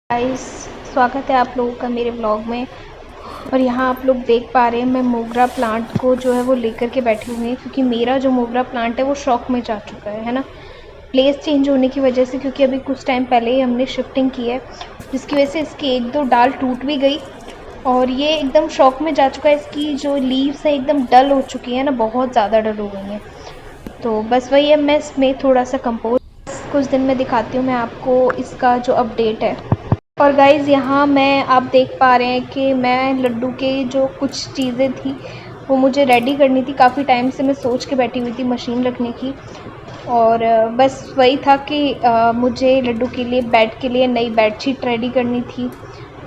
Guys, स्वागत है आप लोगों का मेरे ब्लॉग में। और यहाँ आप लोग देख पा रहे हैं मैं मोगरा प्लांट को जो है वो लेकर के बैठी हुई हूँ, क्योंकि मेरा जो मोगरा प्लांट है वो शॉक में जा चुका है ना, प्लेस चेंज होने की वजह से। क्योंकि अभी कुछ टाइम पहले ही हमने शिफ्टिंग की है, जिसकी वजह से इसकी एक दो डाल टूट भी गई और ये एकदम शॉक में जा चुका है। इसकी जो लीव्स है एकदम डल हो चुकी है ना, बहुत ज़्यादा डल हो गई हैं। तो बस वही है, मैं इसमें थोड़ा सा कंपोज कुछ दिन में दिखाती हूँ मैं आपको इसका जो अपडेट है। और गाइज़ यहाँ मैं आप देख पा रहे हैं कि मैं लड्डू के जो कुछ चीज़ें थी वो मुझे रेडी करनी थी। काफ़ी टाइम से मैं सोच के बैठी हुई थी मशीन रखने की। और बस वही था कि मुझे लड्डू के लिए बेड के लिए नई बेडशीट रेडी करनी थी।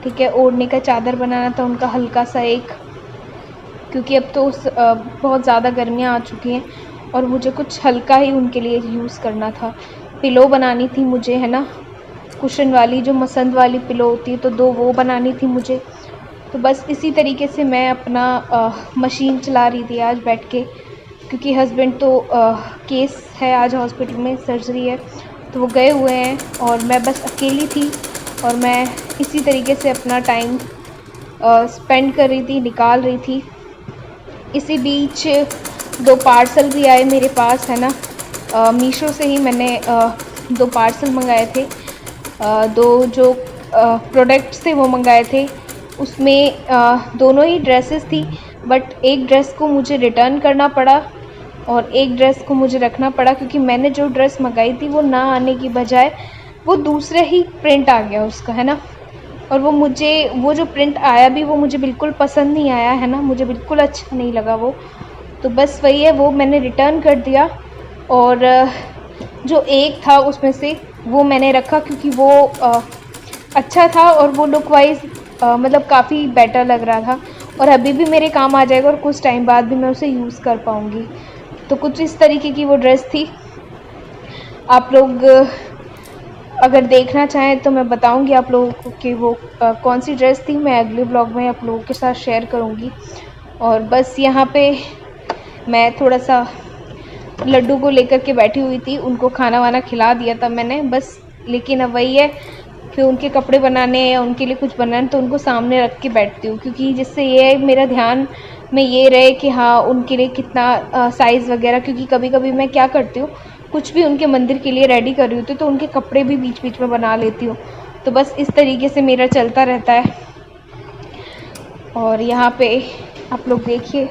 ठीक है, ओढ़ने का चादर बनाना था उनका हल्का सा एक, क्योंकि अब तो बहुत ज़्यादा गर्मियाँ आ चुकी हैं और मुझे कुछ हल्का ही उनके लिए यूज़ करना था। पिलो बनानी थी मुझे, है ना, कुशन वाली जो मसंद वाली पिलो होती है, तो दो वो बनानी थी मुझे। तो बस इसी तरीके से मैं अपना मशीन चला रही थी आज बैठ के, क्योंकि हस्बैंड तो केस है आज हॉस्पिटल में, सर्जरी है, तो वो गए हुए हैं और मैं बस अकेली थी। और मैं इसी तरीके से अपना टाइम स्पेंड कर रही थी, निकाल रही थी। इसी बीच दो पार्सल भी आए मेरे पास, है ना। मीशो से ही मैंने दो पार्सल मंगाए थे। दो जो प्रोडक्ट्स थे वो मंगाए थे। उसमें दोनों ही ड्रेसेस थी, बट एक ड्रेस को मुझे रिटर्न करना पड़ा और एक ड्रेस को मुझे रखना पड़ा, क्योंकि मैंने जो ड्रेस मंगाई थी वो ना आने की बजाय वो दूसरे ही प्रिंट आ गया उसका, है ना। और वो जो प्रिंट आया भी वो मुझे बिल्कुल पसंद नहीं आया, है ना, मुझे बिल्कुल अच्छा नहीं लगा वो। तो बस वही है, वो मैंने रिटर्न कर दिया। और जो एक था उसमें से वो मैंने रखा, क्योंकि वो अच्छा था और वो लुक वाइज मतलब काफ़ी बेटर लग रहा था और अभी भी मेरे काम आ जाएगा और कुछ टाइम बाद भी मैं उसे यूज़ कर पाऊँगी। तो कुछ इस तरीके की वो ड्रेस थी। आप लोग अगर देखना चाहें तो मैं बताऊंगी आप लोगों को कि वो कौन सी ड्रेस थी। मैं अगले ब्लॉग में आप लोगों के साथ शेयर करूंगी। और बस यहाँ पे मैं थोड़ा सा लड्डू को लेकर के बैठी हुई थी, उनको खाना वाना खिला दिया था मैंने बस। लेकिन अब वही है, फिर उनके कपड़े बनाने या उनके लिए कुछ बनाना तो उनको सामने रख के बैठती हूँ, क्योंकि जिससे ये मेरा ध्यान में ये रहे कि हाँ उनके लिए कितना साइज़ वगैरह। क्योंकि कभी कभी मैं क्या करती हूँ, कुछ भी उनके मंदिर के लिए रेडी कर रही होती हूँ तो उनके कपड़े भी बीच बीच में बना लेती हूँ। तो बस इस तरीके से मेरा चलता रहता है। और यहाँ पे आप लोग देखिए,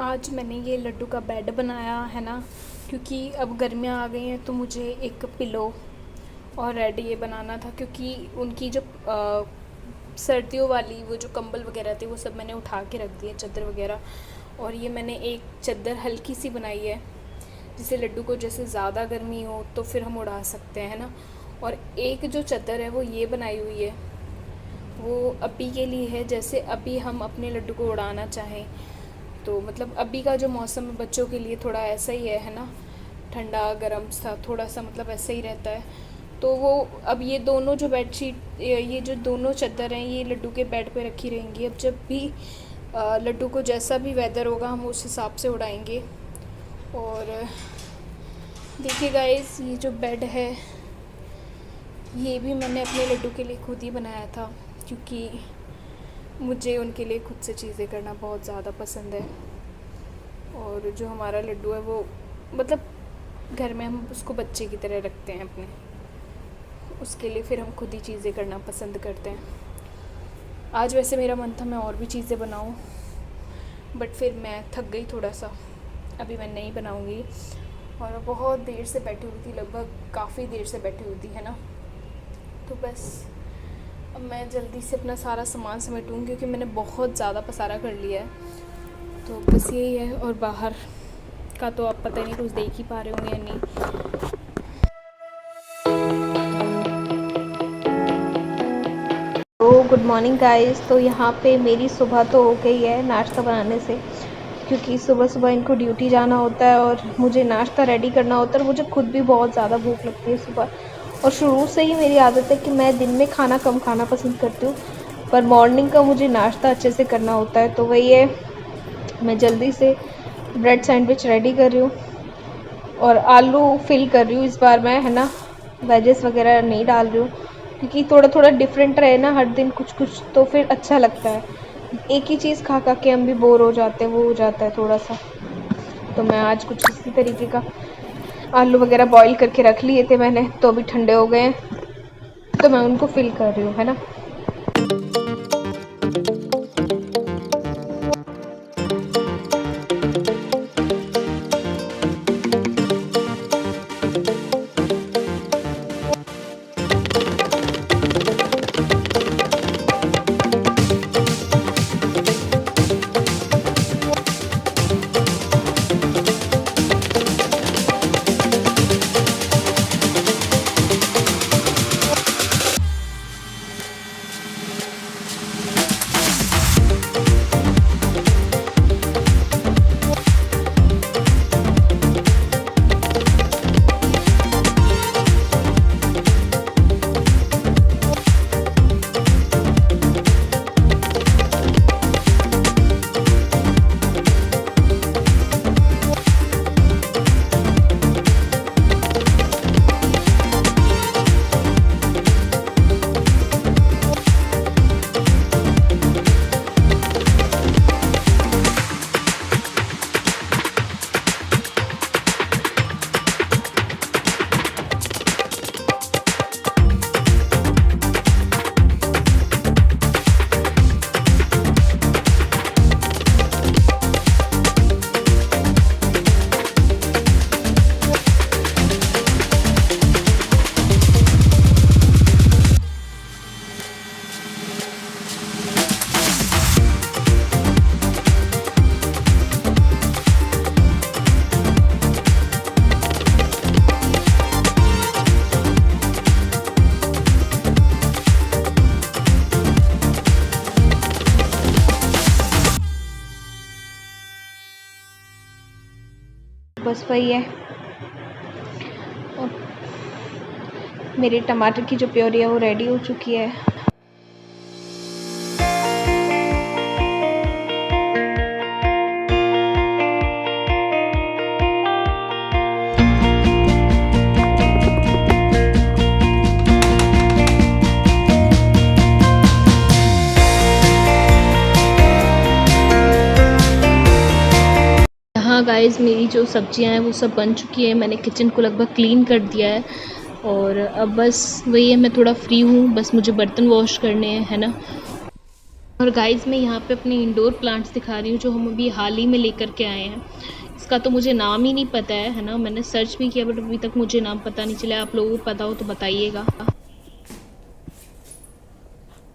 आज मैंने ये लड्डू का बेड बनाया है ना, क्योंकि अब गर्मियाँ आ गई हैं तो मुझे एक पिलो और रेड ये बनाना था। क्योंकि उनकी जो सर्दियों वाली वो जो कंबल वगैरह थे वो सब मैंने उठा के रख दिए, चादर वगैरह। और ये मैंने एक चादर हल्की सी बनाई है, जिससे लड्डू को जैसे ज़्यादा गर्मी हो तो फिर हम उड़ा सकते हैं ना। और एक जो चादर है वो ये बनाई हुई है, वो अभी के लिए है, जैसे अभी हम अपने लड्डू को उड़ाना चाहें तो मतलब अभी का जो मौसम है बच्चों के लिए थोड़ा ऐसा ही है ना, ठंडा गर्म सा थोड़ा सा मतलब ऐसा ही रहता है। तो वो अब ये दोनों जो बेडशीट, ये जो दोनों चादर हैं ये लड्डू के बेड पे रखी रहेंगी। अब जब भी लड्डू को जैसा भी वेदर होगा हम उस हिसाब से उड़ाएंगे। और देखिए गाइस, ये जो बेड है ये भी मैंने अपने लड्डू के लिए खुद ही बनाया था, क्योंकि मुझे उनके लिए खुद से चीज़ें करना बहुत ज़्यादा पसंद है। और जो हमारा लड्डू है वो मतलब घर में हम उसको बच्चे की तरह रखते हैं अपने, उसके लिए फिर हम खुद ही चीज़ें करना पसंद करते हैं। आज वैसे मेरा मन था मैं और भी चीज़ें बनाऊं, बट फिर मैं थक गई थोड़ा सा, अभी मैं नहीं बनाऊंगी। और बहुत देर से बैठी हुई थी, लगभग काफ़ी देर से बैठी हुई थी, है ना। तो बस अब मैं जल्दी से अपना सारा सामान समेटूँगी क्योंकि मैंने बहुत ज़्यादा पसारा कर लिया है। तो बस यही है। और बाहर का तो आप पता नहीं कुछ देख ही पा रहे होंगे या नहीं। तो गुड मॉर्निंग गाइस। तो यहाँ पे मेरी सुबह तो हो गई है नाश्ता बनाने से, क्योंकि सुबह सुबह इनको ड्यूटी जाना होता है और मुझे नाश्ता रेडी करना होता है। और मुझे खुद भी बहुत ज़्यादा भूख लगती है सुबह, और शुरू से ही मेरी आदत है कि मैं दिन में खाना कम खाना पसंद करती हूँ, पर मॉर्निंग का मुझे नाश्ता अच्छे से करना होता है। तो वही है, मैं जल्दी से ब्रेड सैंडविच रेडी कर रही हूँ और आलू फिल कर रही हूँ इस बार मैं, है ना। वेजेस वगैरह नहीं डाल रही हूँ क्योंकि थोड़ा थोड़ा डिफरेंट रहे ना हर दिन कुछ कुछ, तो फिर अच्छा लगता है। एक ही चीज़ खा खा के हम भी बोर हो जाते हैं, वो हो जाता है थोड़ा सा। तो मैं आज कुछ इसी तरीके का आलू वगैरह बॉईल करके रख लिए थे मैंने, तो अभी ठंडे हो गए हैं, तो मैं उनको फिल कर रही हूँ, है ना। बस वही है, और मेरे टमाटर की जो प्योरी है वो रेडी हो चुकी है। हाँ गाइस, मेरी जो सब्जियां हैं वो सब बन चुकी है, मैंने किचन को लगभग क्लीन कर दिया है। और अब बस वही है, मैं थोड़ा फ्री हूँ, बस मुझे बर्तन वॉश करने हैं, है ना। और गाइस मैं यहाँ पे अपने इंडोर प्लांट्स दिखा रही हूँ जो हम अभी हाल ही में लेकर के आए हैं। इसका तो मुझे नाम ही नहीं पता है ना। मैंने सर्च भी किया बट अभी तक मुझे नाम पता नहीं चला। आप लोगों को पता हो तो बताइएगा।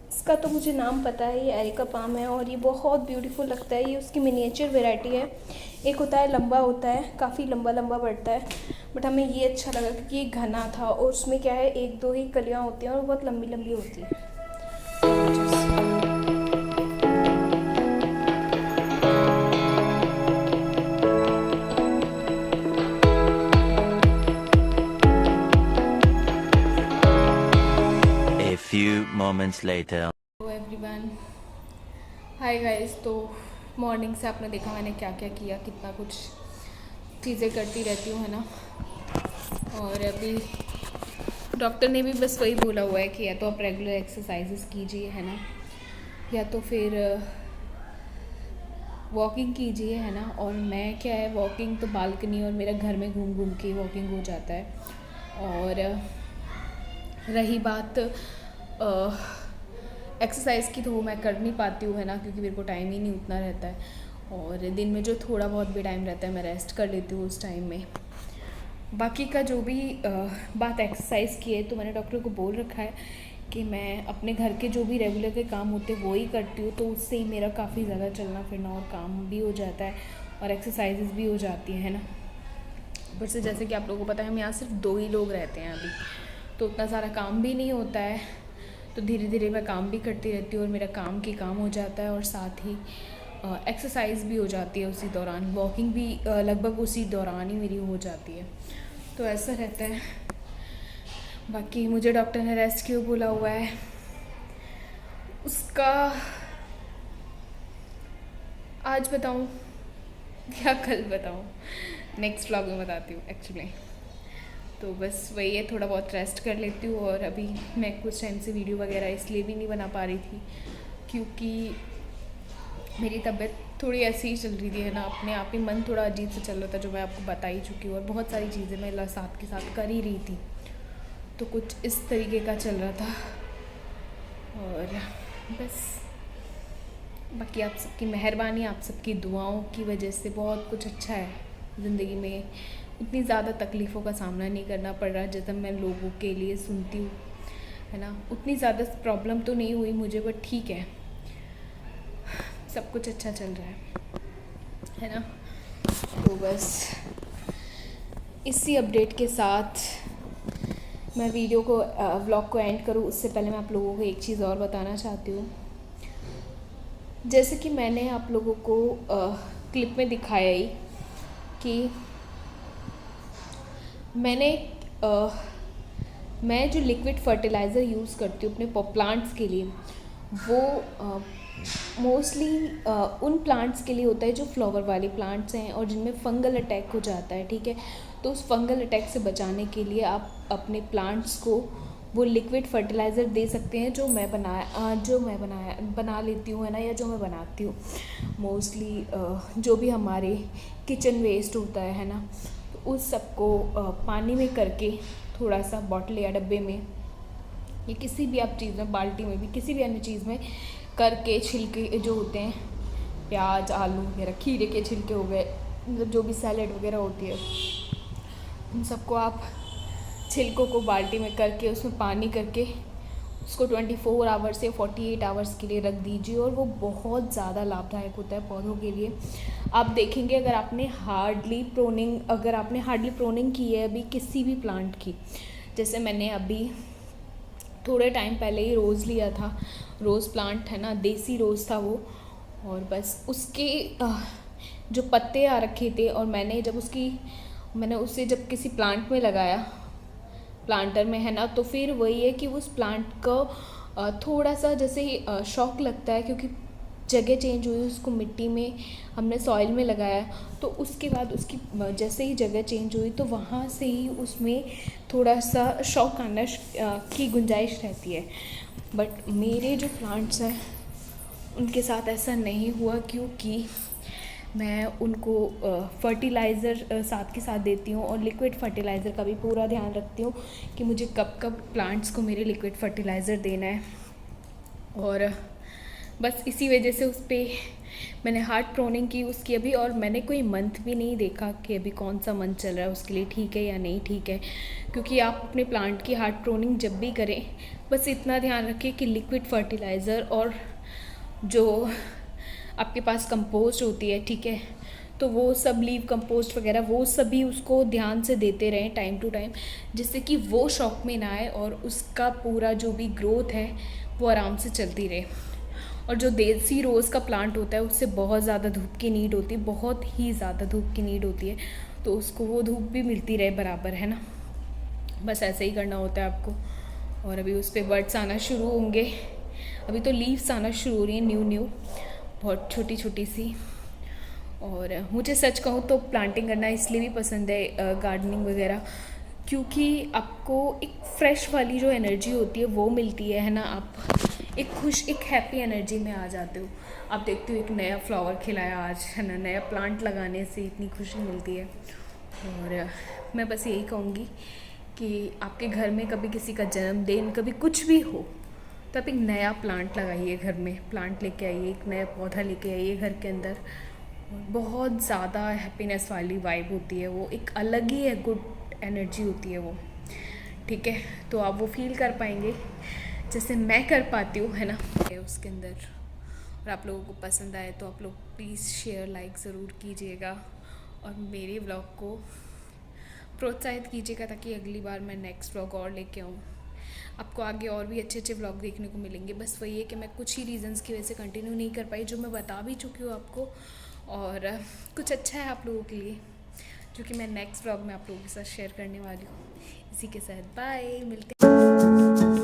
इसका तो मुझे नाम पता है, ये एरिका पाम है और ये बहुत ब्यूटीफुल लगता है। ये उसकी मिनिएचर वैरायटी है। एक होता है लंबा, होता है काफ़ी लंबा लंबा बढ़ता है, बट हमें ये अच्छा लगा क्योंकि ये घना था और उसमें क्या है, एक दो ही कलियाँ होती हैं और बहुत लंबी लंबी होती हैं। Few moments later. Hello everyone, hi guys. तो मॉर्निंग से आपने देखा मैंने क्या क्या किया, कितना कुछ चीज़ें करती रहती हूँ, है ना। और अभी डॉक्टर ने भी बस वही बोला हुआ है कि या तो आप रेगुलर एक्सरसाइजेस कीजिए, है ना, या तो फिर वॉकिंग कीजिए, है ना। और मैं क्या है, वॉकिंग तो बालकनी और मेरा घर में घूम घूम के वॉकिंग हो जाता है। और रही बात एक्सरसाइज़ की, तो वो मैं कर नहीं पाती हूँ, है ना, क्योंकि मेरे को टाइम ही नहीं उतना रहता है। और दिन में जो थोड़ा बहुत भी टाइम रहता है मैं रेस्ट कर लेती हूँ उस टाइम में। बाकी का जो भी बात एक्सरसाइज की है, तो मैंने डॉक्टर को बोल रखा है कि मैं अपने घर के जो भी रेगुलर के काम होते हैं वो ही करती हूँ, तो उससे ही मेरा काफ़ी ज़्यादा चलना फिरना और काम भी हो जाता है और एक्सरसाइजेज भी हो जाती हैं, है ना। ऊपर से जैसे कि आप लोगों को पता है हम यहाँ सिर्फ 2 ही लोग रहते हैं अभी, तो उतना सारा काम भी नहीं होता है, तो धीरे धीरे मैं काम भी करती रहती हूँ और मेरा काम की काम हो जाता है और साथ ही एक्सरसाइज भी हो जाती है उसी दौरान, वॉकिंग भी लगभग उसी दौरान ही मेरी हो जाती है, तो ऐसा रहता है। बाकी मुझे डॉक्टर ने रेस्ट क्यों बोला हुआ है उसका आज बताऊं या कल बताऊं, नेक्स्ट व्लॉग में बताती हूँ एक्चुअली। तो बस वही है, थोड़ा बहुत रेस्ट कर लेती हूँ। और अभी मैं कुछ टाइम से वीडियो वगैरह इसलिए भी नहीं बना पा रही थी क्योंकि मेरी तबीयत थोड़ी ऐसी ही चल रही थी, है ना, अपने आप ही मन थोड़ा अजीब से चल रहा था, जो मैं आपको बता ही चुकी हूँ। और बहुत सारी चीज़ें मैं साथ के साथ कर ही रही थी, तो कुछ इस तरीके का चल रहा था। और बस बाकी आप सबकी मेहरबानी, आप सबकी दुआओं की वजह से बहुत कुछ अच्छा है ज़िंदगी में। उतनी ज़्यादा तकलीफ़ों का सामना नहीं करना पड़ रहा जैसा मैं लोगों के लिए सुनती हूँ, है ना। उतनी ज़्यादा प्रॉब्लम तो नहीं हुई मुझे, बट ठीक है, सब कुछ अच्छा चल रहा है ना। तो बस इसी अपडेट के साथ मैं वीडियो को व्लॉग को एंड करूँ उससे पहले मैं आप लोगों को एक चीज़ और बताना चाहती हूँ। जैसे कि मैंने आप लोगों को क्लिप में दिखाया ही कि मैं जो लिक्विड फर्टिलाइज़र यूज़ करती हूँ अपने प्लांट्स के लिए, वो मोस्टली उन प्लांट्स के लिए होता है जो फ्लावर वाले प्लांट्स हैं और जिनमें फंगल अटैक हो जाता है, ठीक है। तो उस फंगल अटैक से बचाने के लिए आप अपने प्लांट्स को वो लिक्विड फर्टिलाइज़र दे सकते हैं जो मैं बना लेती हूँ, है ना, या जो मैं बनाती हूँ। मोस्टली जो भी हमारे किचन वेस्ट होता है ना, तो उस सबको पानी में करके थोड़ा सा बॉटल या डब्बे में या किसी भी आप चीज़ में, बाल्टी में भी, किसी भी अन्य चीज़ में करके, छिलके जो होते हैं प्याज आलू वगैरह, खीरे के छिलके हो गए, मतलब जो भी सैलेड वगैरह होती है, उन सबको आप छिलकों को बाल्टी में करके उसमें पानी करके उसको 24 आवर्स या 48 आवर्स के लिए रख दीजिए और वो बहुत ज़्यादा लाभदायक होता है पौधों के लिए। आप देखेंगे अगर आपने हार्डली प्रोनिंग की है अभी किसी भी प्लांट की, जैसे मैंने अभी थोड़े टाइम पहले ही रोज़ लिया था, रोज़ प्लांट है ना, देसी रोज़ था वो, और बस उसके जो पत्ते आ रखे थे और मैंने उसे जब किसी प्लांट में लगाया, प्लांटर में, है ना, तो फिर वही है कि उस प्लांट का थोड़ा सा जैसे शॉक लगता है क्योंकि जगह चेंज हुई, उसको मिट्टी में हमने सॉइल में लगाया, तो उसके बाद उसकी जैसे ही जगह चेंज हुई तो वहाँ से ही उसमें थोड़ा सा शॉक आना की गुंजाइश रहती है। बट मेरे जो प्लांट्स हैं उनके साथ ऐसा नहीं हुआ क्योंकि मैं उनको फर्टिलाइज़र साथ के साथ देती हूँ और लिक्विड फर्टिलाइज़र का भी पूरा ध्यान रखती हूँ कि मुझे कब कब प्लांट्स को मेरे लिक्विड फर्टिलाइज़र देना है। और बस इसी वजह से उस पर मैंने हार्ड प्रोनिंग की उसकी अभी, और मैंने कोई मंथ भी नहीं देखा कि अभी कौन सा मंथ चल रहा है उसके लिए ठीक है या नहीं ठीक है, क्योंकि आप अपने प्लांट की हार्ड प्रोनिंग जब भी करें बस इतना ध्यान रखें कि लिक्विड फर्टिलाइज़र और जो आपके पास कंपोस्ट होती है, ठीक है, तो वो सब लीव कंपोस्ट वगैरह वो सभी उसको ध्यान से देते रहें टाइम टू टाइम, जिससे कि वो शॉक में ना आए और उसका पूरा जो भी ग्रोथ है वो आराम से चलती रहे। और जो देसी रोज़ का प्लांट होता है उससे बहुत ज़्यादा धूप की नीड होती है, बहुत ही ज़्यादा धूप की नीड होती है, तो उसको वो धूप भी मिलती रहे बराबर, है ना। बस ऐसे ही करना होता है आपको। और अभी उस पर बर्ड्स आना शुरू होंगे, अभी तो लीव्स आना शुरू हो रही हैं न्यू बहुत छोटी छोटी सी। और मुझे सच कहूँ तो प्लांटिंग करना इसलिए भी पसंद है, गार्डनिंग वगैरह, क्योंकि आपको एक फ़्रेश वाली जो एनर्जी होती है वो मिलती है ना। आप एक खुश, एक हैप्पी एनर्जी में आ जाते हो। आप देखते हो एक नया फ्लावर खिलाया आज, है ना, नया प्लांट लगाने से इतनी खुशी मिलती है। और मैं बस यही कहूँगी कि आपके घर में कभी किसी का जन्मदिन, कभी कुछ भी हो, तो आप एक नया प्लांट लगाइए घर में, प्लांट लेके आइए, एक नया पौधा लेके आइए घर के अंदर। बहुत ज़्यादा हैप्पीनेस वाली वाइब होती है वो, एक अलग ही है, गुड एनर्जी होती है वो, ठीक है। तो आप वो फील कर पाएंगे जैसे मैं कर पाती हूँ, है ना, उसके अंदर। और आप लोगों को पसंद आए तो आप लोग प्लीज़ शेयर लाइक ज़रूर कीजिएगा और मेरे व्लॉग को प्रोत्साहित कीजिएगा ताकि अगली बार मैं नेक्स्ट व्लॉग और लेके आऊँ। आपको आगे और भी अच्छे अच्छे व्लॉग देखने को मिलेंगे। बस वही है कि मैं कुछ ही रीज़न्स की वजह से कंटिन्यू नहीं कर पाई, जो मैं बता भी चुकी हूँ आपको। और कुछ अच्छा है आप लोगों के लिए जो कि मैं नेक्स्ट व्लॉग में आप लोगों के साथ शेयर करने वाली हूँ। इसी के साथ बाय, मिलते हैं।